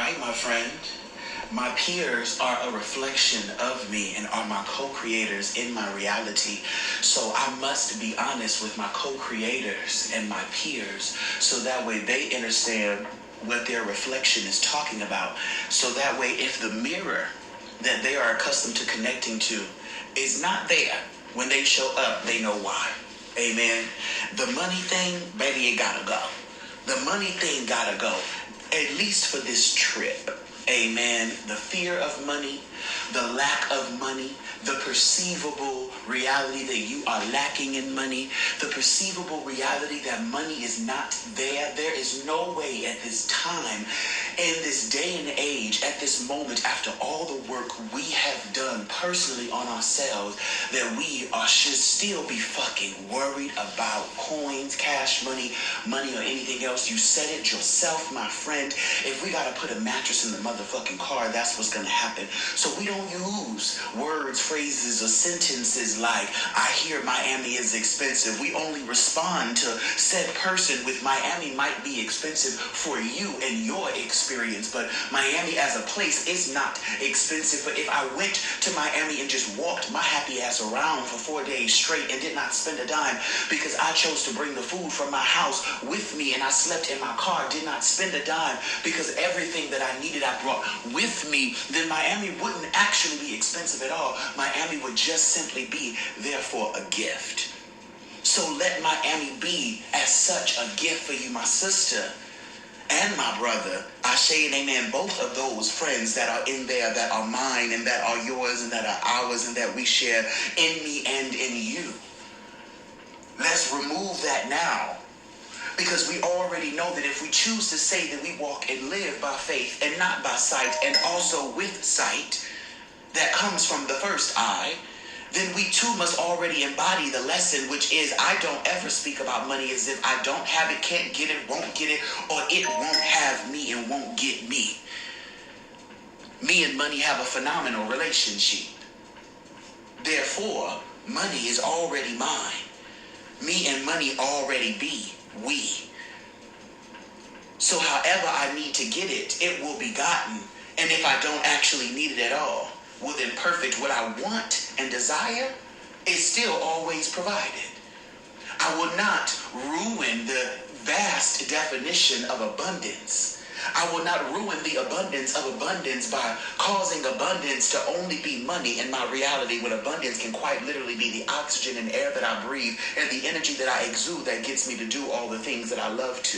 right, my friend. My peers are a reflection of me and are my co-creators in my reality. So I must be honest with my co-creators and my peers so that way they understand what their reflection is talking about. So that way if the mirror that they are accustomed to connecting to is not there, when they show up, they know why. Amen. The money thing, baby, it gotta go. The money thing gotta go, at least for this trip. Amen. The fear of money, the lack of money, the perceivable reality that you are lacking in money, the perceivable reality that money is not there. There is no way at this time, in this day and age, at this moment, after all the work we have done personally on ourselves, that we should still be fucking worried about coins, cash, money, or anything else. You said it yourself, my friend. If we gotta put a mattress in the motherfucking car, that's what's gonna happen. So we don't use words, phrases, or sentences like, I hear Miami is expensive. We only respond to said person with Miami might be expensive for you and your experience, but Miami as a place is not expensive. But if I went to Miami and just walked my happy ass around for 4 days straight and did not spend a dime because I chose to bring the food from my house with me and I slept in my car, did not spend a dime because everything that I needed I brought with me, then Miami wouldn't actually be expensive at all. Miami would just simply be there for a gift. So let Miami be as such a gift for you, my sister and my brother. I say and amen, both of those friends that are in there, that are mine and that are yours and that are ours and that we share in me and in you. Let's remove that now. Because we already know that if we choose to say that we walk and live by faith and not by sight, and also with sight that comes from the first eye, then we too must already embody the lesson, which is I don't ever speak about money as if I don't have it, can't get it, won't get it, or it won't have me and won't get me. Me and money have a phenomenal relationship. Therefore, money is already mine. Me and money already be we. So however I need to get it, it will be gotten. And if I don't actually need it at all, well then perfect, what I want and desire is still always provided. I will not ruin the vast definition of abundance. I will not ruin the abundance of abundance by causing abundance to only be money in my reality, when abundance can quite literally be the oxygen and air that I breathe and the energy that I exude that gets me to do all the things that I love to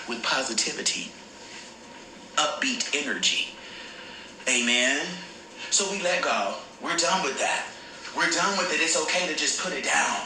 with positivity, upbeat energy. Amen. So we let go. We're done with that. We're done with it. It's okay to just put it down.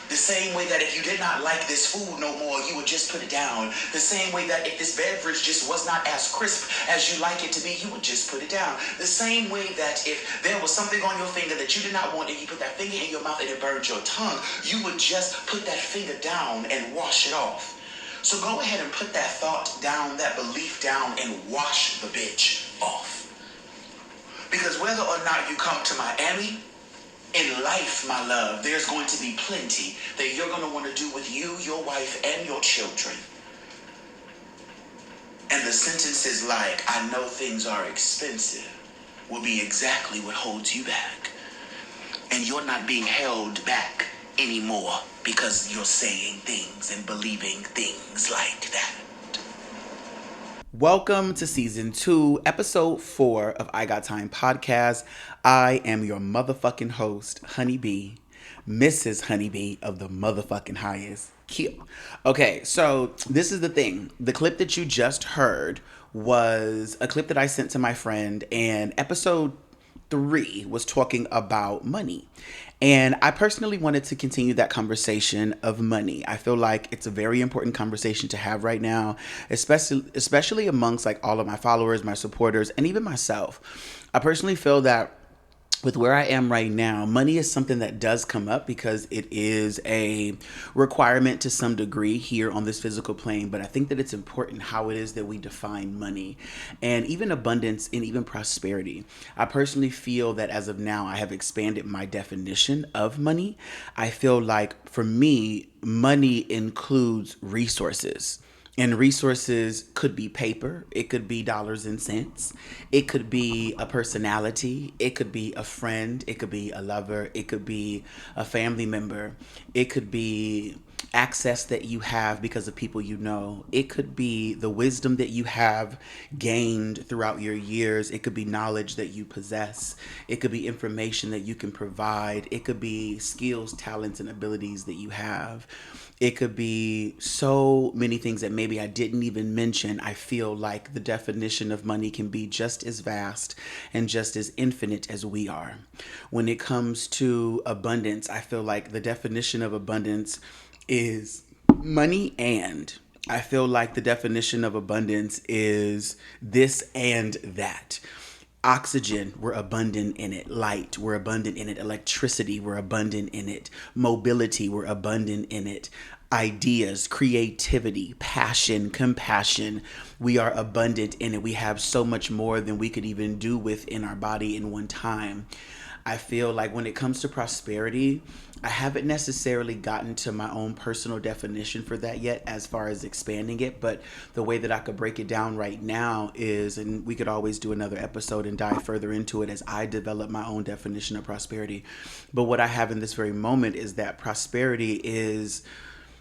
The same way that if you did not like this food no more, you would just put it down. The same way that if this beverage just was not as crisp as you like it to be, you would just put it down. The same way that if there was something on your finger that you did not want and you put that finger in your mouth and it burned your tongue, you would just put that finger down and wash it off. So go ahead and put that thought down, that belief down, and wash the bitch off. Because whether or not you come to Miami, in life, my love, there's going to be plenty that you're going to want to do with you, your wife, and your children. And the sentences like, I know things are expensive, will be exactly what holds you back. And you're not being held back anymore because you're saying things and believing things like that. Welcome to season 2, episode 4 of EyeGotThyme podcast. I am your motherfucking host, Honeybee, Mrs. Honeybee of the motherfucking highest kill. Okay, so this is the thing. The clip that you just heard was a clip that I sent to my friend, and episode 3 was talking about money. And I personally wanted to continue that conversation of money. I feel like it's a very important conversation to have right now, especially amongst like all of my followers, my supporters, and even myself. I personally feel that with where I am right now, money is something that does come up because it is a requirement to some degree here on this physical plane. But I think that it's important how it is that we define money and even abundance and even prosperity. I personally feel that as of now, I have expanded my definition of money. I feel like for me, money includes resources. And resources could be paper, it could be dollars and cents, it could be a personality, it could be a friend, it could be a lover, it could be a family member, it could be access that you have because of people you know, it could be the wisdom that you have gained throughout your years, it could be knowledge that you possess, it could be information that you can provide, it could be skills, talents, and abilities that you have. It could be so many things that maybe I didn't even mention. I feel like the definition of money can be just as vast and just as infinite as we are. When it comes to abundance, I feel like the definition of abundance is money, and I feel like the definition of abundance is this and that. Oxygen, we're abundant in it. Light, we're abundant in it. Electricity, we're abundant in it. Mobility, we're abundant in it. Ideas, creativity, passion, compassion, we are abundant in it. We have so much more than we could even do with in our body in one time. I feel like when it comes to prosperity, I haven't necessarily gotten to my own personal definition for that yet as far as expanding it. But the way that I could break it down right now is, and we could always do another episode and dive further into it as I develop my own definition of prosperity. But what I have in this very moment is that prosperity is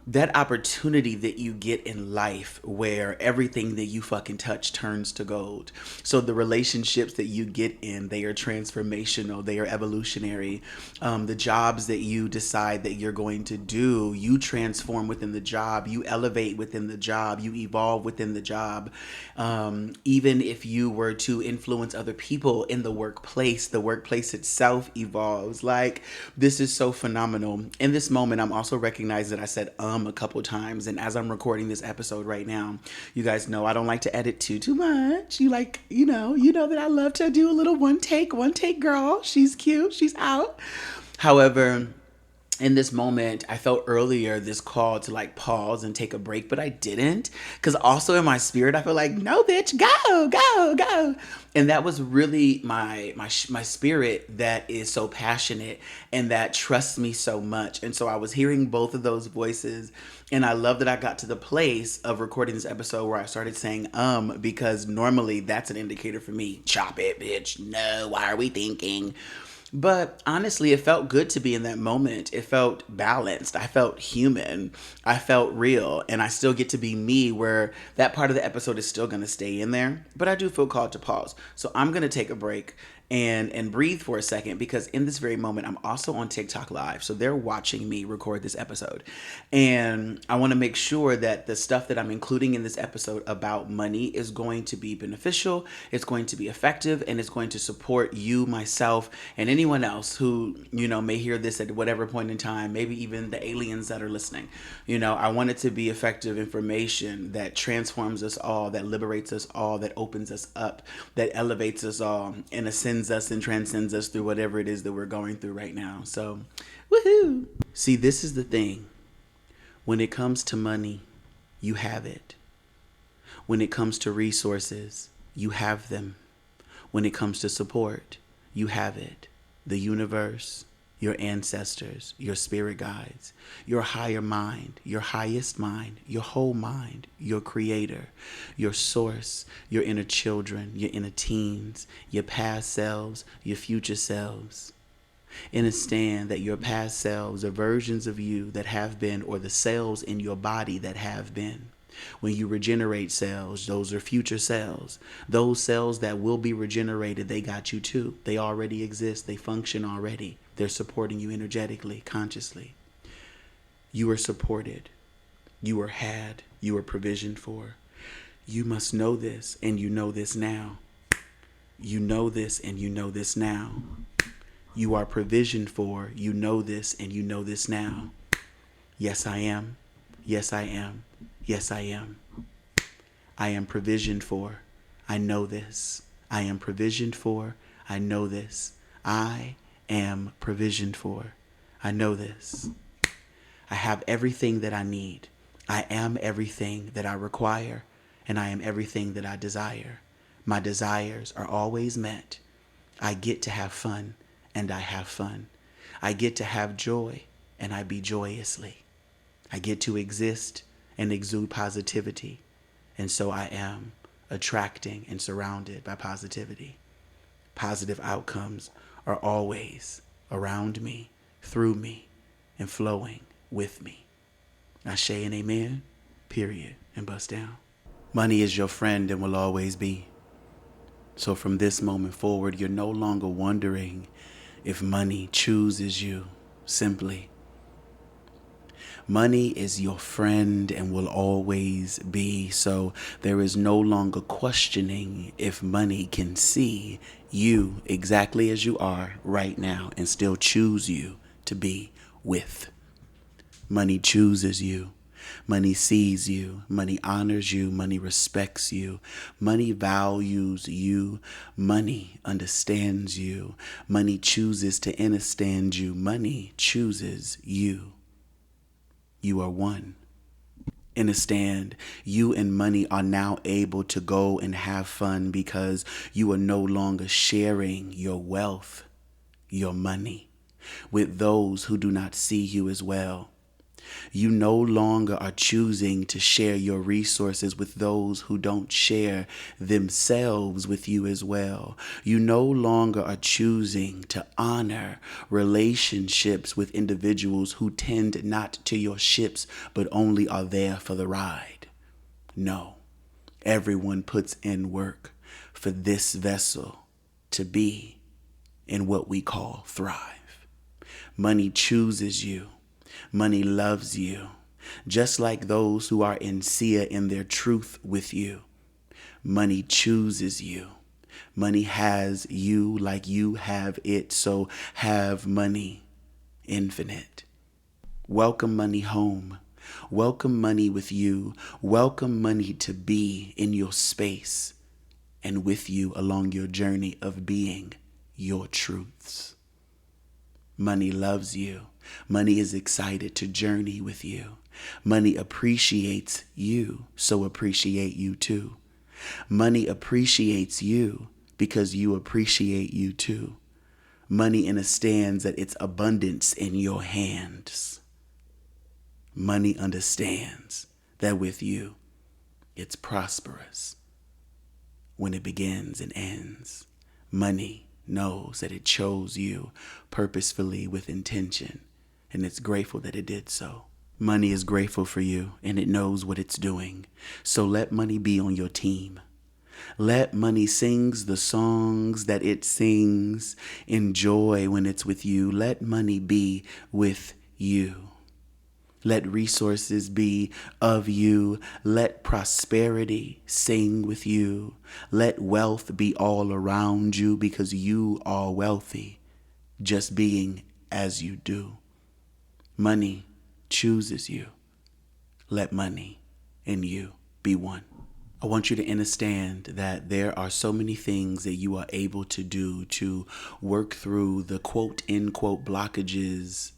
that opportunity that you get in life where everything that you fucking touch turns to gold. So the relationships that you get in, they are transformational, they are evolutionary. The jobs that you decide that you're going to do, you transform within the job, you elevate within the job, you evolve within the job. Even if you were to influence other people in the workplace itself evolves. Like, this is so phenomenal. In this moment, I'm also recognizing that I said a couple times, and as I'm recording this episode right now, you guys know I don't like to edit too much. You know that I love to do a little one take girl. She's cute, she's out. However, in this moment, I felt earlier this call to like pause and take a break, but I didn't. Because also in my spirit, I feel like, no, bitch, go. And that was really my spirit that is so passionate and that trusts me so much. And so I was hearing both of those voices. And I love that I got to the place of recording this episode where I started saying, because normally that's an indicator for me. Chop it, bitch. No, why are we thinking? But honestly, it felt good to be in that moment. It felt balanced. I felt human. I felt real. And I still get to be me, where that part of the episode is still going to stay in there. But I do feel called to pause. So I'm going to take a break and breathe for a second, because in this very moment, I'm also on TikTok Live. So they're watching me record this episode. And I want to make sure that the stuff that I'm including in this episode about money is going to be beneficial, it's going to be effective, and it's going to support you, myself, and anyone else who, may hear this at whatever point in time, maybe even the aliens that are listening. I want it to be effective information that transforms us all, that liberates us all, that opens us up, that elevates us all, and ascends us and transcends us through whatever it is that we're going through right now. So, woohoo! See, this is the thing. When it comes to money, you have it. When it comes to resources, you have them. When it comes to support, you have it. The universe, your ancestors, your spirit guides, your higher mind, your highest mind, your whole mind, your creator, your source, your inner children, your inner teens, your past selves, your future selves. Understand that your past selves are versions of you that have been, or the cells in your body that have been. When you regenerate cells, those are future cells. Those cells that will be regenerated, they got you too. They already exist. They function already. They're supporting you energetically, consciously. You are supported. You are had. You are provisioned for. You must know this, and you know this now. You know this, and you know this now. You are provisioned for. You know this, and you know this now. Yes, I am. Yes, I am. Yes, I am. I am provisioned for. I know this. I am provisioned for. I know this. I am provisioned for. I know this. I have everything that I need. I am everything that I require, and I am everything that I desire. My desires are always met. I get to have fun, and I have fun. I get to have joy, and I be joyously. I get to exist, and exude positivity. And so I am attracting and surrounded by positivity. Positive outcomes are always around me, through me, and flowing with me. Ashe and amen, period, and bust down. Money is your friend and will always be. So from this moment forward, you're no longer wondering if money chooses you. Simply, money is your friend and will always be. So there is no longer questioning if money can see you exactly as you are right now and still choose you to be with. Money chooses you. Money sees you. Money honors you. Money respects you. Money values you. Money understands you. Money chooses to understand you. Money chooses you. You are one. Understand, you and money are now able to go and have fun because you are no longer sharing your wealth, your money, with those who do not see you as well. You no longer are choosing to share your resources with those who don't share themselves with you as well. You no longer are choosing to honor relationships with individuals who tend not to your ships, but only are there for the ride. No, everyone puts in work for this vessel to be in what we call thrive. Money chooses you. Money loves you, just like those who are sincere in their truth with you. Money chooses you. Money has you like you have it, so have money infinite. Welcome money home. Welcome money with you. Welcome money to be in your space and with you along your journey of being your truths. Money loves you. Money is excited to journey with you. Money appreciates you, so appreciate you too. Money appreciates you because you appreciate you too. Money understands that it's abundance in your hands. Money understands that with you, it's prosperous when it begins and ends. Money knows that it chose you purposefully with intention, and it's grateful that it did so. Money is grateful for you, and it knows what it's doing. So let money be on your team. Let money sings the songs that it sings. Enjoy when it's with you. Let money be with you. Let resources be of you. Let prosperity sing with you. Let wealth be all around you because you are wealthy, just being as you do. Money chooses you. Let money and you be one. I want you to understand that there are so many things that you are able to do to work through the quote, end quote blockages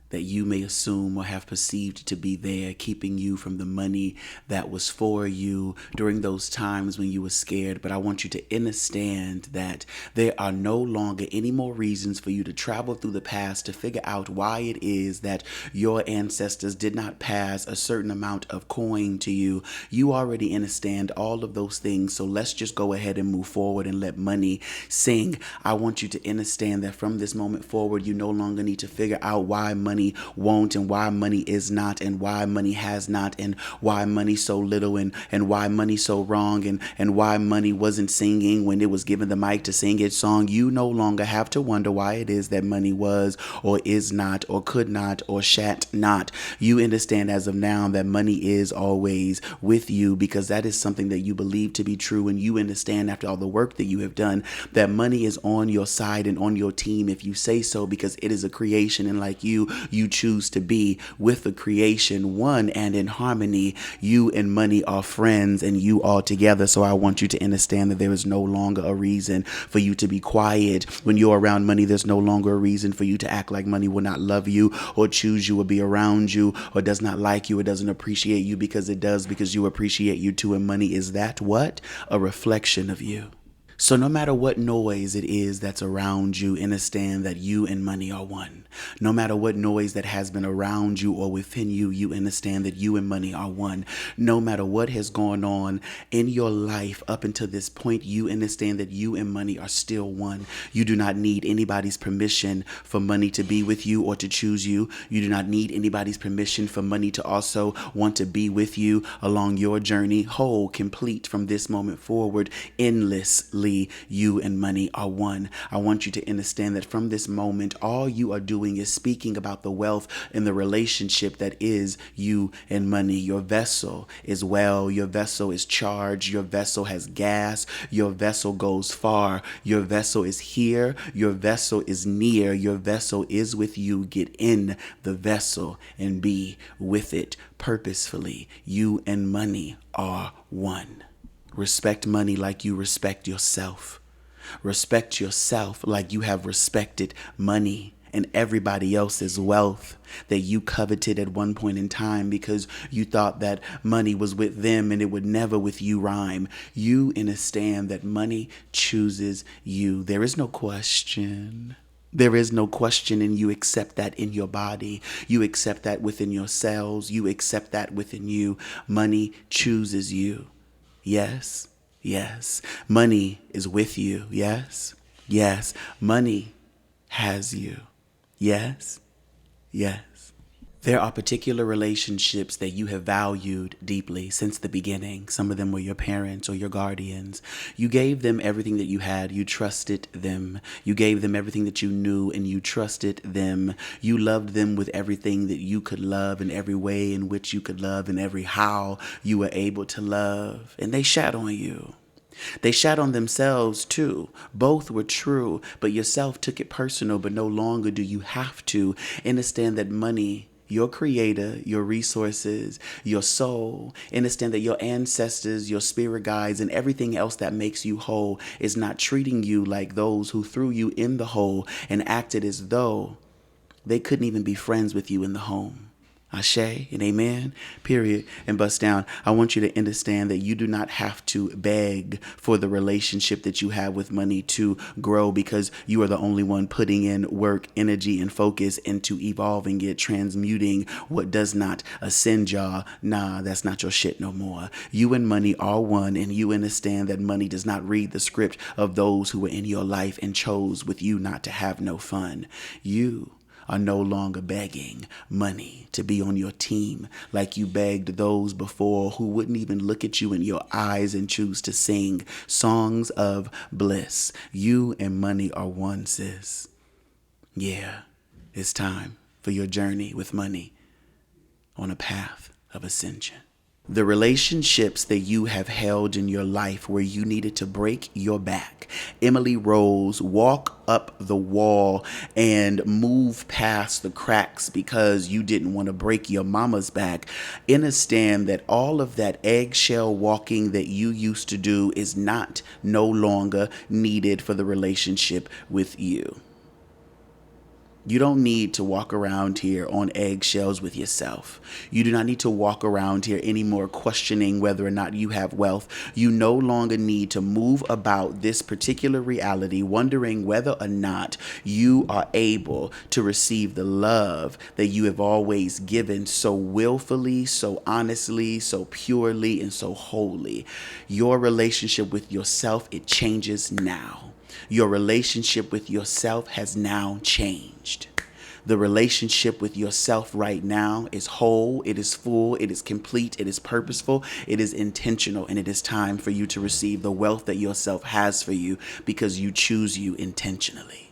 that you may assume or have perceived to be there, keeping you from the money that was for you during those times when you were scared. But I want you to understand that there are no longer any more reasons for you to travel through the past to figure out why it is that your ancestors did not pass a certain amount of coin to you. You already understand all of those things. So let's just go ahead and move forward and let money sing. I want you to understand that from this moment forward, you no longer need to figure out why money won't and why money is not and why money has not and why money so little and why money so wrong and why money wasn't singing when it was given the mic to sing its song. You no longer have to wonder why it is that money was or is not or could not or shat not. You understand as of now that money is always with you because that is something that you believe to be true, and you understand after all the work that you have done that money is on your side and on your team if you say so, because it is a creation, and like you choose to be with the creation, one and in harmony. You and money are friends and you are together. So I want you to understand that there is no longer a reason for you to be quiet when you're around money. There's no longer a reason for you to act like money will not love you or choose you or be around you or does not like you or doesn't appreciate you, because it does, because you appreciate you too. And money is that what? A reflection of you. So no matter what noise it is that's around you, understand that you and money are one. No matter what noise that has been around you or within you, you understand that you and money are one. No matter what has gone on in your life up until this point, you understand that you and money are still one. You do not need anybody's permission for money to be with you or to choose you. You do not need anybody's permission for money to also want to be with you along your journey, whole, complete from this moment forward, endlessly. You and money are one. I want you to understand that from this moment, all you are doing is speaking about the wealth and the relationship that is you and money. Your vessel is well. Your vessel is charged. Your vessel has gas. Your vessel goes far. Your vessel is here. Your vessel is near. Your vessel is with you. Get in the vessel and be with it purposefully. You and money are one. Respect money like you respect yourself. Respect yourself like you have respected money and everybody else's wealth that you coveted at one point in time because you thought that money was with them and it would never with you rhyme. You understand that money chooses you. There is no question. There is no question, and you accept that in your body. You accept that within your cells. You accept that within you. Money chooses you. Yes, yes. Money is with you. Yes, yes. Money has you. Yes, yes. There are particular relationships that you have valued deeply since the beginning. Some of them were your parents or your guardians. You gave them everything that you had. You trusted them. You gave them everything that you knew and you trusted them. You loved them with everything that you could love in every way in which you could love and every how you were able to love. And they shat on you. They shat on themselves too. Both were true, but yourself took it personal, but no longer do you have to. Understand that money, your creator, your resources, your soul, understand that your ancestors, your spirit guides, and everything else that makes you whole is not treating you like those who threw you in the hole and acted as though they couldn't even be friends with you in the home. Ashe and amen, period, and bust down. I want you to understand that you do not have to beg for the relationship that you have with money to grow because you are the only one putting in work, energy, and focus into evolving it, transmuting what does not ascend y'all. Nah, that's not your shit no more. You and money are one, and you understand that money does not read the script of those who were in your life and chose with you not to have no fun. You are no longer begging money to be on your team like you begged those before who wouldn't even look at you in your eyes and choose to sing songs of bliss. You and money are one, sis. Yeah, it's time for your journey with money on a path of ascension. The relationships that you have held in your life where you needed to break your back. Emily Rose, walk up the wall and move past the cracks because you didn't want to break your mama's back. Understand that all of that eggshell walking that you used to do is no longer needed for the relationship with you. You don't need to walk around here on eggshells with yourself. You do not need to walk around here anymore questioning whether or not you have wealth. You no longer need to move about this particular reality wondering whether or not you are able to receive the love that you have always given so willfully, so honestly, so purely, and so wholly. Your relationship with yourself, it changes now. Your relationship with yourself has now changed. The relationship with yourself right now is whole, it is full, it is complete, it is purposeful, it is intentional, and it is time for you to receive the wealth that yourself has for you because you choose you intentionally.